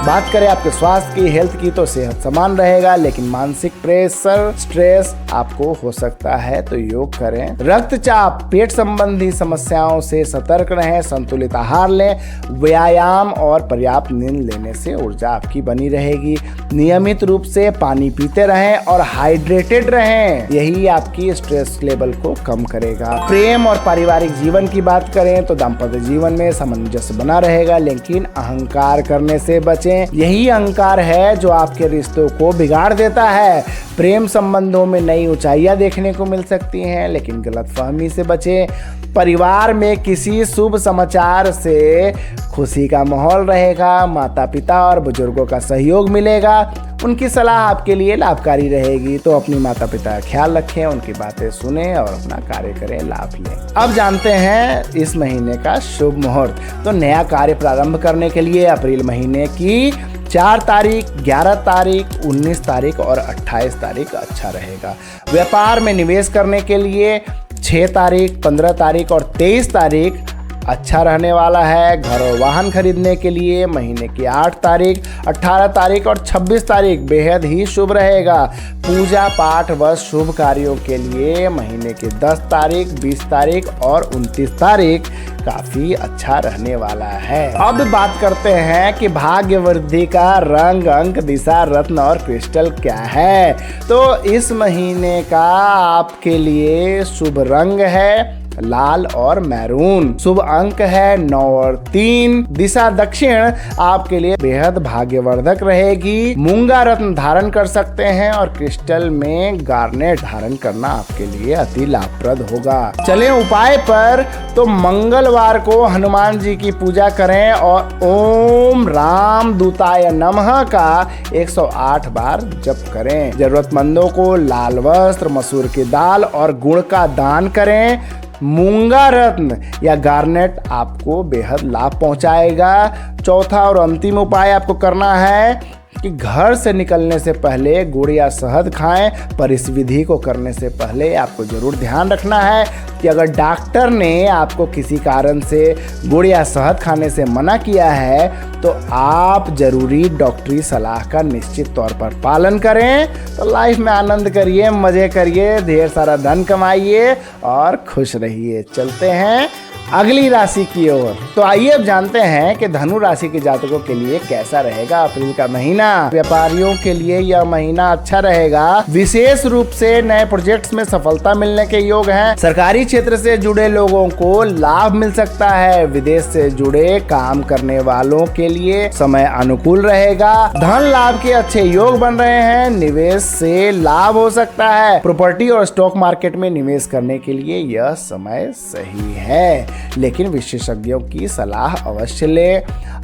बात करें आपके स्वास्थ्य की, हेल्थ की, तो सेहत समान रहेगा, लेकिन मानसिक प्रेशर, स्ट्रेस आपको हो सकता है, तो योग करें। रक्तचाप, पेट संबंधी समस्याओं से सतर्क रहें, संतुलित आहार लें, व्यायाम और पर्याप्त नींद लेने से ऊर्जा आपकी बनी रहेगी। नियमित रूप से पानी पीते रहें और हाइड्रेटेड रहें, यही आपकी स्ट्रेस लेवल को कम करेगा। प्रेम और पारिवारिक जीवन की बात करें तो दाम्पत्य जीवन में सामंजस्य बना रहेगा, लेकिन अहंकार करने से बचें। यही अहंकार है जो आपके रिश्तों को बिगाड़ देता है। प्रेम संबंधों में नई ऊंचाइयां देखने को मिल सकती हैं, लेकिन गलतफहमी से बचें। परिवार में किसी शुभ समाचार से खुशी का माहौल रहेगा। माता पिता और बुजुर्गों का सहयोग मिलेगा, उनकी सलाह आपके लिए लाभकारी रहेगी। तो अपनी माता पिता का ख्याल रखें, उनकी बातें सुनें और अपना कार्य करें, लाभ लें। अब जानते हैं इस महीने का शुभ मुहूर्त। तो नया कार्य प्रारंभ करने के लिए अप्रैल महीने की 4 तारीख, 11 तारीख, 19 तारीख और 28 तारीख अच्छा रहेगा। व्यापार में निवेश करने के लिए 6 तारीख, 15 तारीख और 23 तारीख अच्छा रहने वाला है। घर और वाहन खरीदने के लिए महीने की 8 तारीख, 18 तारीख और 26 तारीख बेहद ही शुभ रहेगा। पूजा पाठ व शुभ कार्यों के लिए महीने की 10 तारीख, 20 तारीख और 29 तारीख काफी अच्छा रहने वाला है। अब बात करते हैं कि भाग्य वृद्धि का रंग, अंक, दिशा, रत्न और क्रिस्टल क्या है। तो इस महीने का आपके लिए शुभ रंग है लाल और मैरून। शुभ अंक है 9 और 3। दिशा दक्षिण आपके लिए बेहद भाग्यवर्धक रहेगी। मूंगा रत्न धारण कर सकते हैं और क्रिस्टल में गार्नेट धारण करना आपके लिए अति लाभप्रद होगा। चलें उपाय पर, तो मंगलवार को हनुमान जी की पूजा करें और ओम राम दूताय नमः का 108 बार जप करें। जरूरतमंदों को लाल वस्त्र, मसूर की दाल और गुड़ का दान करें। मूंगा रत्न या गार्नेट आपको बेहद लाभ पहुंचाएगा। चौथा और अंतिम उपाय आपको करना है कि घर से निकलने से पहले गुड़ या शहद खाएं, पर इस विधि को करने से पहले आपको जरूर ध्यान रखना है कि अगर डॉक्टर ने आपको किसी कारण से गुड़ या शहद खाने से मना किया है तो आप जरूरी डॉक्टरी सलाह का निश्चित तौर पर पालन करें। तो लाइफ में आनंद करिए, मजे करिए, ढेर सारा धन कमाइए और खुश रहिए। चलते हैं अगली राशि की ओर। तो आइए अब जानते हैं कि धनु राशि के जातकों के लिए कैसा रहेगा अप्रैल का महीना। व्यापारियों के लिए यह महीना अच्छा रहेगा। विशेष रूप से नए प्रोजेक्ट्स में सफलता मिलने के योग हैं। सरकारी क्षेत्र से जुड़े लोगों को लाभ मिल सकता है। विदेश से जुड़े काम करने वालों के लिए समय अनुकूल रहेगा। धन लाभ के अच्छे योग बन रहे हैं। निवेश से लाभ हो सकता है। प्रॉपर्टी और स्टॉक मार्केट में निवेश करने के लिए यह समय सही है। लेकिन विशेषज्ञों की सलाह अवश्य ले।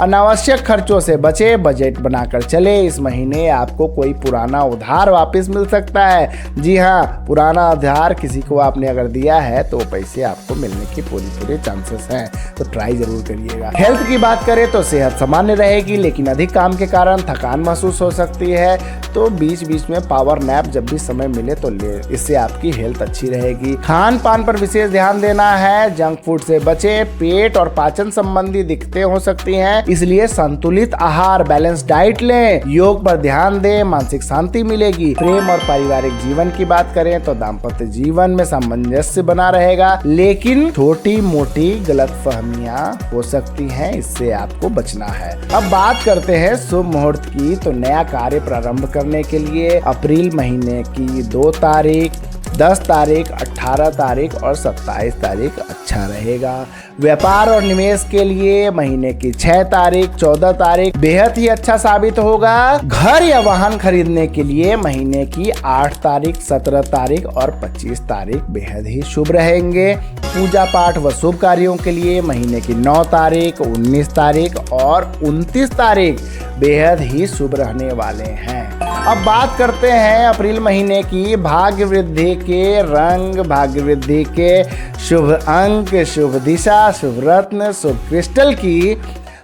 अनावश्यक खर्चों से बचे, बजट बनाकर चले। इस महीने आपको कोई पुराना उधार वापस मिल सकता है। जी हाँ, पुराना उधार किसी को आपने अगर दिया है तो पैसे आपको मिलने की पूरे चांसेस हैं, तो ट्राई जरूर करिएगा। हेल्थ की बात करें तो सेहत सामान्य रहेगी, लेकिन अधिक काम के कारण थकान महसूस हो सकती है, तो बीच बीच में पावर नैप जब भी समय मिले तो ले, इससे आपकी हेल्थ अच्छी रहेगी। खान पान पर विशेष ध्यान देना है, जंक फूड से बचे। पेट और पाचन संबंधी दिक्कतें हो सकती हैं, इसलिए संतुलित आहार, बैलेंस डाइट लें। योग पर ध्यान दें, मानसिक शांति मिलेगी। प्रेम और पारिवारिक जीवन की बात करें तो दाम्पत्य जीवन में सामंजस्य बना रहेगा, लेकिन छोटी मोटी गलतफहमियां हो सकती हैं, इससे आपको बचना है। अब बात करते हैं शुभ मुहूर्त की, तो नया कार्य प्रारंभ करने के लिए अप्रैल महीने की 2 तारीख, 10 तारीख, 18 तारीख और 27 तारीख अच्छा रहेगा। व्यापार और निवेश के लिए महीने की 6 तारीख, 14 तारीख बेहद ही अच्छा साबित होगा। घर या वाहन खरीदने के लिए महीने की 8 तारीख, 17 तारीख और 25 तारीख बेहद ही शुभ रहेंगे। पूजा पाठ व शुभ कार्यों के लिए महीने की 9 तारीख, 19 तारीख और 29 तारीख बेहद ही शुभ रहने वाले हैं। अब बात करते हैं अप्रैल महीने की भाग्य वृद्धि के रंग, भाग्य वृद्धि के शुभ अंक, शुभ दिशा, शुभ रत्न, शुभ क्रिस्टल की।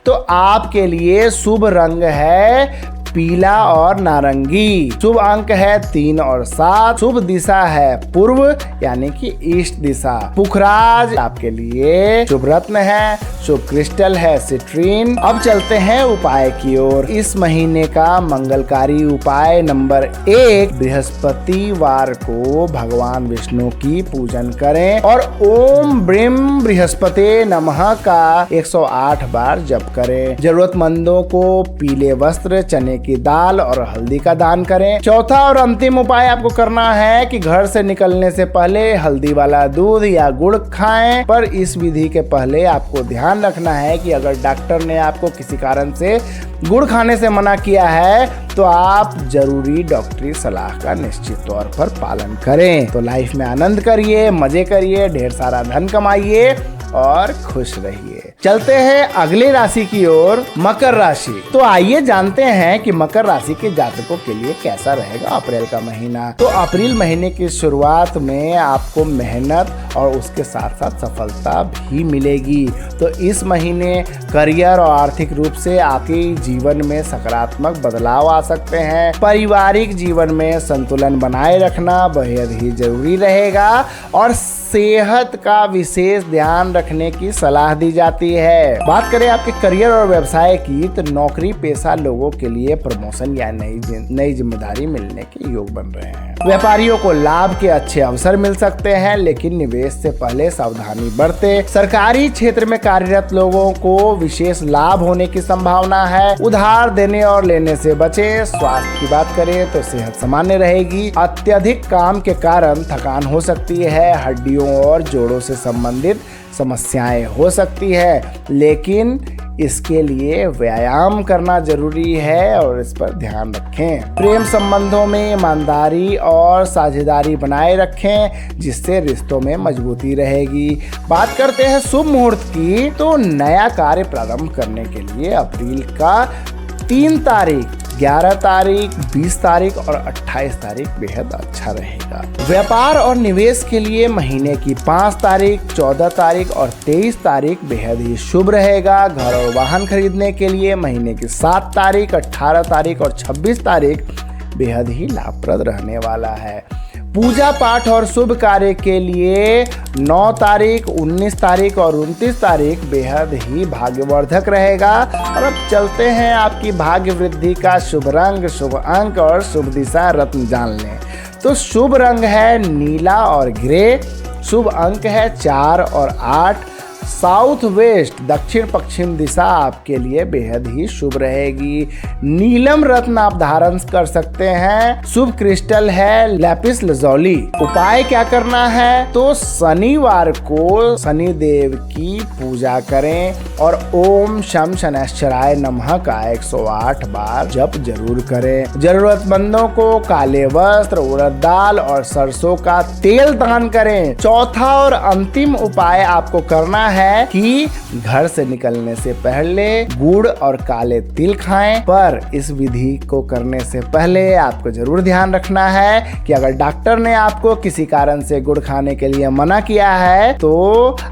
तो आपके लिए शुभ रंग है पीला और नारंगी। शुभ अंक है 3 और 7। शुभ दिशा है पूर्व यानी कि ईस्ट दिशा। पुखराज आपके लिए शुभ रत्न है, शुभ क्रिस्टल है सिट्रीन। अब चलते हैं उपाय की ओर। इस महीने का मंगलकारी उपाय नंबर 1, बृहस्पतिवार को भगवान विष्णु की पूजन करें और ओम ब्रीम बृहस्पति नमः का 108 बार जप करें। जरूरतमंदों को पीले वस्त्र, चने की दाल और हल्दी का दान करें। चौथा और अंतिम उपाय आपको करना है कि घर से निकलने से पहले हल्दी वाला दूध या गुड़ खाएं। पर इस विधि के पहले आपको ध्यान रखना है कि अगर डॉक्टर ने आपको किसी कारण से गुड़ खाने से मना किया है तो आप जरूरी डॉक्टरी सलाह का निश्चित तौर पर पालन करें। तो लाइफ में आनंद करिए, मजे करिए, ढेर सारा धन कमाइए और खुश रहिए। चलते हैं अगली राशि की ओर, मकर राशि। तो आइए जानते हैं कि मकर राशि के जातकों के लिए कैसा रहेगा अप्रैल का महीना। तो अप्रैल महीने की शुरुआत में आपको मेहनत और उसके साथ साथ सफलता भी मिलेगी। तो इस महीने करियर और आर्थिक रूप से आपके जीवन में सकारात्मक बदलाव आ सकते हैं। पारिवारिक जीवन में संतुलन बनाए रखना बेहद ही जरूरी रहेगा और सेहत का विशेष ध्यान रखने की सलाह दी जाती है। बात करें आपके करियर और व्यवसाय की, तो नौकरी पेशा लोगों के लिए प्रमोशन या नई जिम्मेदारी मिलने के योग बन रहे हैं। व्यापारियों को लाभ के अच्छे अवसर मिल सकते हैं, लेकिन निवेश से पहले सावधानी बरतें। सरकारी क्षेत्र में कार्यरत लोगों को विशेष लाभ होने की संभावना है। उधार देने और लेने से बचें। स्वास्थ्य की बात करें तो सेहत सामान्य रहेगी। अत्यधिक काम के कारण थकान हो सकती है। हड्डियों और जोड़ों से संबंधित समस्याएं हो सकती है, लेकिन इसके लिए व्यायाम करना जरूरी है और इस पर ध्यान रखें। प्रेम संबंधों में ईमानदारी और साझेदारी बनाए रखें, जिससे रिश्तों में मजबूती रहेगी। बात करते हैं शुभ मुहूर्त की, तो नया कार्य प्रारंभ करने के लिए अप्रैल का 3 तारीख, 11 तारीख, 20 तारीख और 28 तारीख बेहद अच्छा रहेगा। व्यापार और निवेश के लिए महीने की 5 तारीख, 14 तारीख और 23 तारीख बेहद ही शुभ रहेगा। घर और वाहन खरीदने के लिए महीने की 7 तारीख, 18 तारीख और 26 तारीख बेहद ही लाभप्रद रहने वाला है। पूजा पाठ और शुभ कार्य के लिए 9 तारीख, 19 तारीख और 29 तारीख बेहद ही भाग्यवर्धक रहेगा। और अब चलते हैं आपकी भाग्य वृद्धि का शुभ रंग, शुभ अंक और शुभ दिशा रत्न जान लें। तो शुभ रंग है नीला और ग्रे। शुभ अंक है 4 और 8। साउथ वेस्ट दक्षिण पश्चिम दिशा आपके लिए बेहद ही शुभ रहेगी। नीलम रत्न आप धारण कर सकते हैं। शुभ क्रिस्टल है लैपिस लजौली। उपाय क्या करना है, तो शनिवार को शनि देव की पूजा करें और ओम शम शनैश्चराय नमः का 108 बार जप जरूर करें। जरूरतमंदों को काले वस्त्र, उड़द दाल और सरसों का तेल दान करें। चौथा और अंतिम उपाय आपको करना है कि घर से निकलने से पहले गुड़ और काले तिल खाएं। पर इस विधि को करने से पहले आपको जरूर ध्यान रखना है कि अगर डॉक्टर ने आपको किसी कारण से गुड़ खाने के लिए मना किया है तो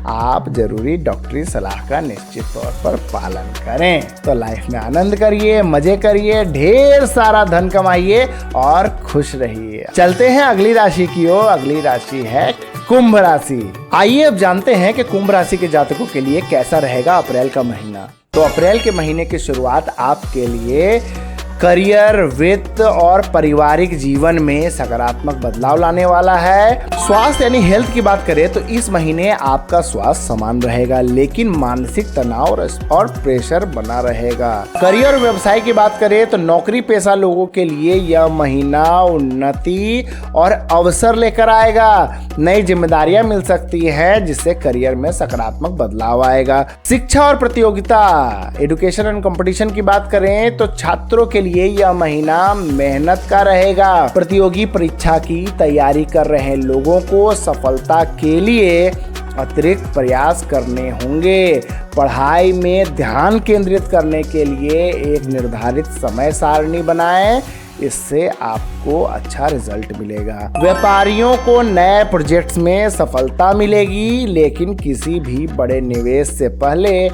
आप जरूरी डॉक्टरी सलाह का निश्चित तौर पर पालन करें। तो लाइफ में आनंद करिए, मजे करिए, ढेर सारा धन कमाइए और खुश रहिए। चलते हैं अगली राशि की ओर। अगली राशि है कुंभ राशि। आइए अब जानते हैं कि कुंभ राशि के जातकों के लिए कैसा रहेगा अप्रैल का महीना। तो अप्रैल के महीने की शुरुआत आपके लिए करियर, वित्त और पारिवारिक जीवन में सकारात्मक बदलाव लाने वाला है। स्वास्थ्य यानी हेल्थ की बात करें तो इस महीने आपका स्वास्थ्य समान रहेगा, लेकिन मानसिक तनाव और प्रेशर बना रहेगा। करियर और व्यवसाय की बात करें तो नौकरी पेशा लोगों के लिए यह महीना उन्नति और अवसर लेकर आएगा। नई जिम्मेदारियां मिल सकती है जिससे करियर में सकारात्मक बदलाव आएगा। शिक्षा और प्रतियोगिता, एजुकेशन एंड कंपटीशन की बात करें तो छात्रों के लिए यह महीना मेहनत का रहेगा। प्रतियोगी परीक्षा की तैयारी कर रहे लोगों को सफलता के लिए अतिरिक्त प्रयास करने होंगे। पढ़ाई में ध्यान केंद्रित करने के लिए एक निर्धारित समय सारणी बनाएं, इससे आपको अच्छा रिजल्ट मिलेगा। व्यापारियों को नए प्रोजेक्ट्स में सफलता मिलेगी, लेकिन किसी भी बड़े निवेश से पहले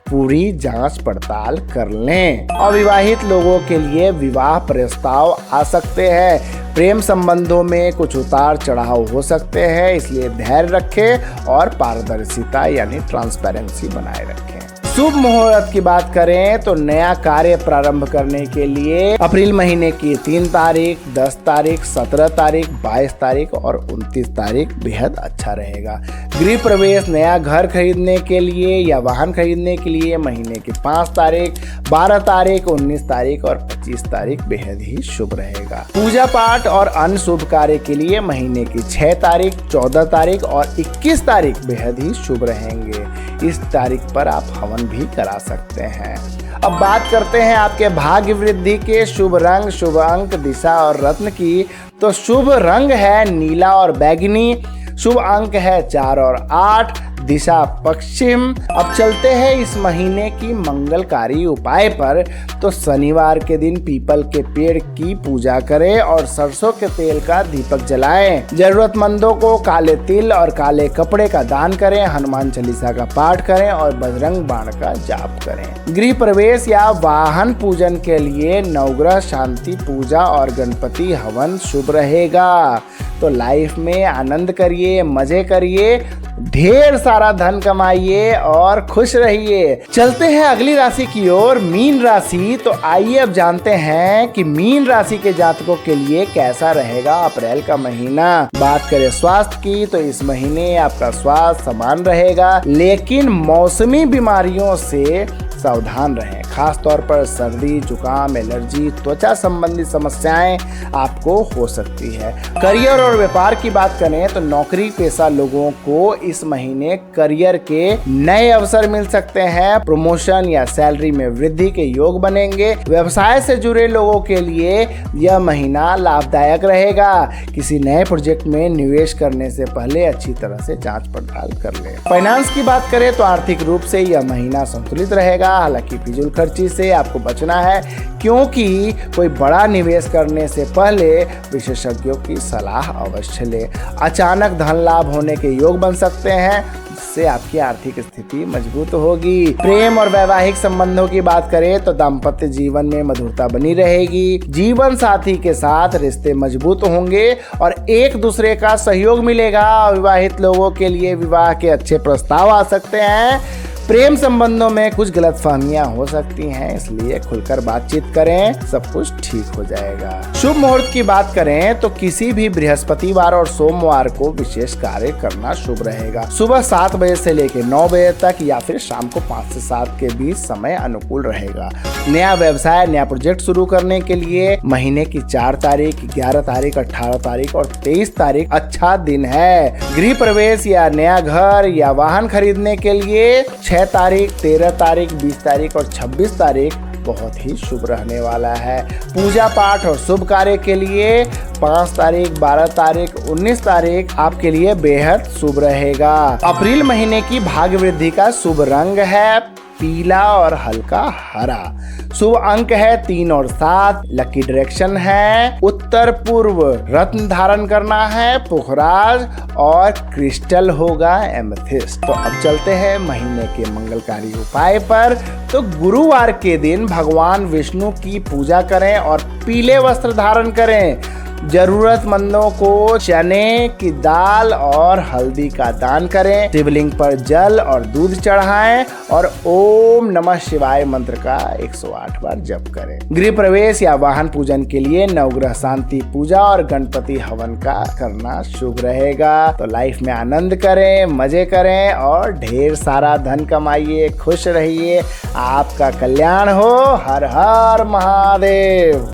पूरी जांच पड़ताल कर लें। अविवाहित लोगों के लिए विवाह प्रस्ताव आ सकते हैं। प्रेम संबंधों में कुछ उतार चढ़ाव हो सकते हैं, इसलिए धैर्य रखें और पारदर्शिता यानी ट्रांसपेरेंसी बनाए रखें। शुभ मुहूर्त की बात करें तो नया कार्य प्रारंभ करने के लिए अप्रैल महीने की 3 तारीख, 10 तारीख, 17 तारीख, 22 तारीख और 29 तारीख बेहद अच्छा रहेगा। गृह प्रवेश, नया घर खरीदने के लिए या वाहन खरीदने के लिए महीने की 5 तारीख, 12 तारीख, 19 तारीख और 25 तारीख बेहद ही शुभ रहेगा। पूजा पाठ और अन्य शुभ कार्य के लिए महीने की 6 तारीख, 14 तारीख और 21 तारीख बेहद ही शुभ रहेंगे। इस तारीख पर आप हवन भी करा सकते हैं। अब बात करते हैं आपके भाग्य वृद्धि के शुभ रंग, शुभ अंक, दिशा और रत्न की। तो शुभ रंग है नीला और बैगनी, शुभ अंक है 4 और 8, दिशा पश्चिम। अब चलते हैं इस महीने की मंगलकारी उपाय पर। तो शनिवार के दिन पीपल के पेड़ की पूजा करें और सरसों के तेल का दीपक जलाएं। जरूरतमंदों को काले तिल और काले कपड़े का दान करें। हनुमान चालीसा का पाठ करें और बजरंग बाण का जाप करें। गृह प्रवेश या वाहन पूजन के लिए नवग्रह शांति पूजा और गणपति हवन शुभ रहेगा। तो लाइफ में आनंद करिए, मजे करिए, ढेर सारा धन कमाइए और खुश रहिए। चलते हैं अगली राशि की ओर, मीन राशि। तो आइए अब जानते हैं कि मीन राशि के जातकों के लिए कैसा रहेगा अप्रैल का महीना। बात करें स्वास्थ्य की तो इस महीने आपका स्वास्थ्य समान रहेगा, लेकिन मौसमी बीमारियों से सावधान रहें। खास तौर पर सर्दी, जुकाम, एलर्जी, त्वचा संबंधी समस्याएं आपको हो सकती है। करियर और व्यापार की बात करें तो नौकरी पेशा लोगों को इस महीने करियर के नए अवसर मिल सकते हैं। प्रमोशन या सैलरी में वृद्धि के योग बनेंगे। व्यवसाय से जुड़े लोगों के लिए यह महीना लाभदायक रहेगा। किसी नए प्रोजेक्ट में निवेश करने से पहले अच्छी तरह से जांच पड़ताल कर ले। फाइनेंस की बात करें तो आर्थिक रूप से यह महीना संतुलित रहेगा। हालांकि फिजूल खर्ची से आपको बचना है, क्योंकि कोई बड़ा निवेश करने से पहले विशेषज्ञों की सलाह अवश्य ले। अचानक धन लाभ होने के योग बन सकते हैं, जिससे आपकी आर्थिक स्थिति मजबूत होगी। प्रेम और वैवाहिक संबंधों की बात करें तो दाम्पत्य जीवन में मधुरता बनी रहेगी। जीवन साथी के साथ रिश्ते मजबूत होंगे और एक दूसरे का सहयोग मिलेगा। अविवाहित लोगों के लिए विवाह के अच्छे प्रस्ताव आ सकते हैं। प्रेम संबंधों में कुछ गलतफहमियां हो सकती हैं, इसलिए खुलकर बातचीत करें, सब कुछ ठीक हो जाएगा। शुभ मुहूर्त की बात करें तो किसी भी बृहस्पतिवार और सोमवार को विशेष कार्य करना शुभ रहेगा। सुबह 7 बजे से लेकर 9 बजे तक या फिर शाम को 5 से 7 के बीच समय अनुकूल रहेगा। नया व्यवसाय, नया प्रोजेक्ट शुरू करने के लिए महीने की 4 तारीख, 11 तारीख, 18 तारीख और 23 तारीख अच्छा दिन है। गृह प्रवेश या नया घर या वाहन खरीदने के लिए 6 6 तारीख, 13 तारीख, 20 तारीख और 26 तारीख बहुत ही शुभ रहने वाला है। पूजा पाठ और शुभ कार्य के लिए 5 तारीख, 12 तारीख, 19 तारीख आपके लिए बेहद शुभ रहेगा। अप्रैल महीने की भाग्य वृद्धि का शुभ रंग है पीला और हल्का हरा। शुभ अंक है 3 और 7। लकी डायरेक्शन है उत्तर पूर्व। रत्न धारण करना है पुखराज और क्रिस्टल होगा एमेथिस्ट। तो अब चलते हैं महीने के मंगलकारी उपाय पर। तो गुरुवार के दिन भगवान विष्णु की पूजा करें और पीले वस्त्र धारण करें। जरूरतमंदों को चने की दाल और हल्दी का दान करें। शिवलिंग पर जल और दूध चढ़ाएं और ओम नमः शिवाय मंत्र का 108 बार जप करें। गृह प्रवेश या वाहन पूजन के लिए नवग्रह शांति पूजा और गणपति हवन का करना शुभ रहेगा। तो लाइफ में आनंद करें, मजे करें और ढेर सारा धन कमाइए, खुश रहिए, आपका कल्याण हो। हर हर महादेव।